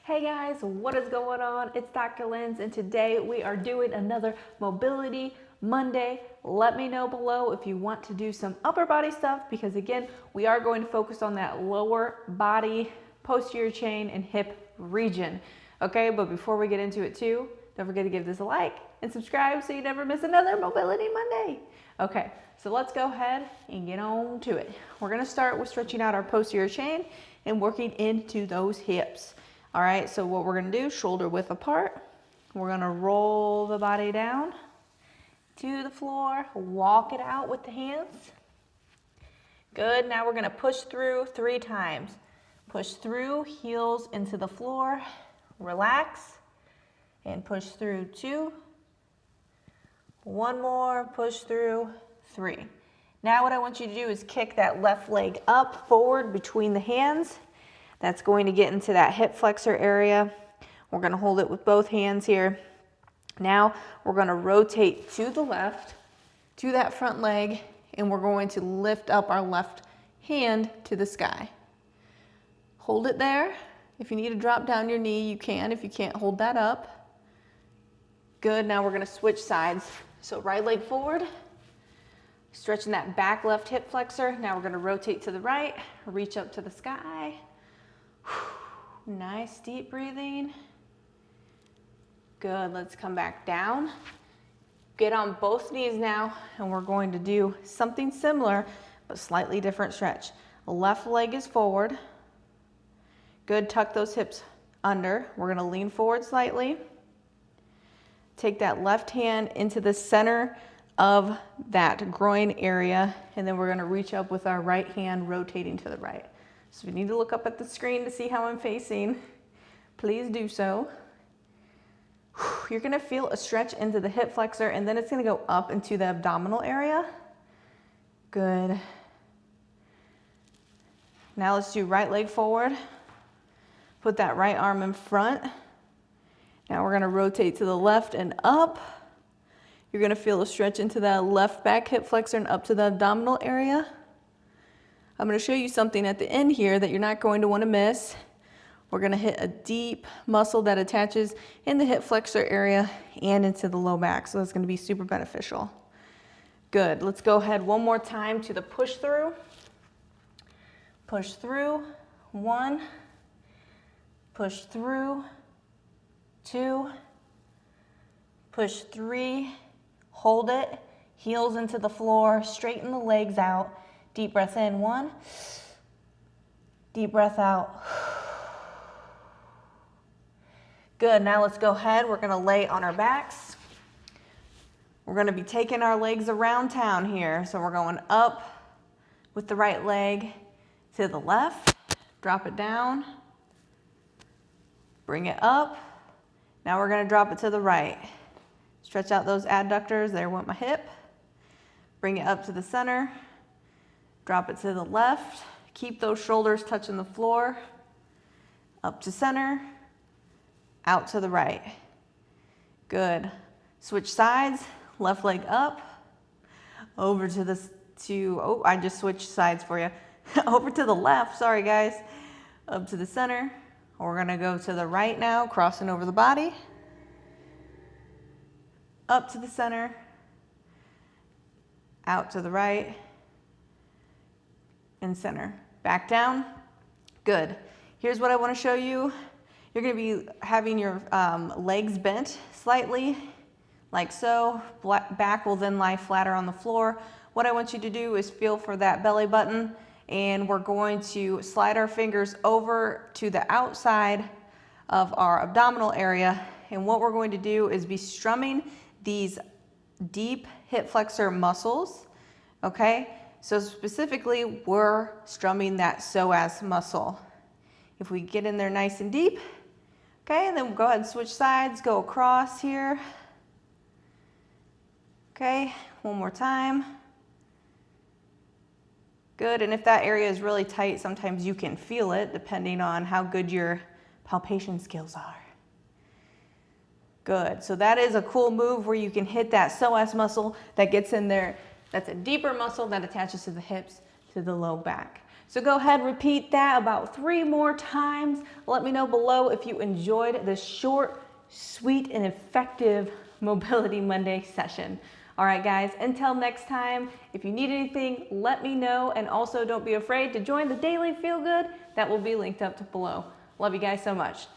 Hey guys, what is going on? It's Dr. Linz, and today we are doing another Mobility Monday. Let me know below if you want to do some upper body stuff, because again, we are going to focus on that lower body, posterior chain, and hip region. Okay, but before we get into it too, don't forget to give this a like and subscribe so you never miss another Mobility Monday. Okay, so let's go ahead and get on to it. We're gonna start with stretching out our posterior chain and working into those hips. All right, so what we're gonna do, shoulder width apart. We're gonna roll the body down to the floor, walk it out with the hands. Good, now we're gonna push through 3 times. Push through, heels into the floor, relax, and push through 2. 1 more, push through 3. Now what I want you to do is kick that left leg up, forward between the hands. That's going to get into that hip flexor area. We're going to hold it with both hands here. Now we're going to rotate to the left, to that front leg, and we're going to lift up our left hand to the sky. Hold it there. If you need to drop down your knee, you can if you can't hold that up. Good, now we're going to switch sides. So right leg forward, stretching that back left hip flexor. Now we're going to rotate to the right, reach up to the sky. Nice deep breathing. Good, let's come back down. Get on both knees now, and we're going to do something similar, but slightly different stretch. Left leg is forward. Good, tuck those hips under. We're gonna lean forward slightly. Take that left hand into the center of that groin area, and then we're gonna reach up with our right hand, rotating to the right. So if you need to look up at the screen to see how I'm facing, please do so. You're gonna feel a stretch into the hip flexor, and then it's gonna go up into the abdominal area. Good. Now let's do right leg forward. Put that right arm in front. Now we're gonna rotate to the left and up. You're gonna feel a stretch into that left back hip flexor and up to the abdominal area. I'm going to show you something at the end here that you're not going to want to miss. We're going to hit a deep muscle that attaches in the hip flexor area and into the low back. So that's going to be super beneficial. Good. Let's go ahead one more time to the push through. Push through. 1. Push through. 2. Push 3. Hold it. Heels into the floor. Straighten the legs out. Deep breath in, 1. Deep breath out. Good, now let's go ahead. We're gonna lay on our backs. We're gonna be taking our legs around town here. So we're going up with the right leg to the left. Drop it down. Bring it up. Now we're gonna drop it to the right. Stretch out those adductors. There went my hip. Bring it up to the center. Drop it to the left. Keep those shoulders touching the floor. Up to center. Out to the right. Good. Switch sides. Left leg up. Over to the, oh, I just switched sides for you. Over to the left, sorry guys. Up to the center. We're gonna go to the right now, crossing over the body. Up to the center. Out to the right. And center. Back down. Good. Here's what I want to show you. You're going to be having your legs bent slightly, like so. Back will then lie flatter on the floor. What I want you to do is feel for that belly button, and we're going to slide our fingers over to the outside of our abdominal area. And what we're going to do is be strumming these deep hip flexor muscles, okay? So specifically, we're strumming that psoas muscle. If we get in there nice and deep, okay, and then we'll go ahead and switch sides, go across here. Okay, one more time. Good, and if that area is really tight, sometimes you can feel it depending on how good your palpation skills are. Good, so that is a cool move where you can hit that psoas muscle that gets in there. That's a deeper muscle that attaches to the hips, to the low back. So go ahead, repeat that about 3 more times. Let me know below if you enjoyed this short, sweet, and effective Mobility Monday session. All right, guys, until next time, if you need anything, let me know. And also don't be afraid to join the Daily Feel Good. That will be linked up below. Love you guys so much.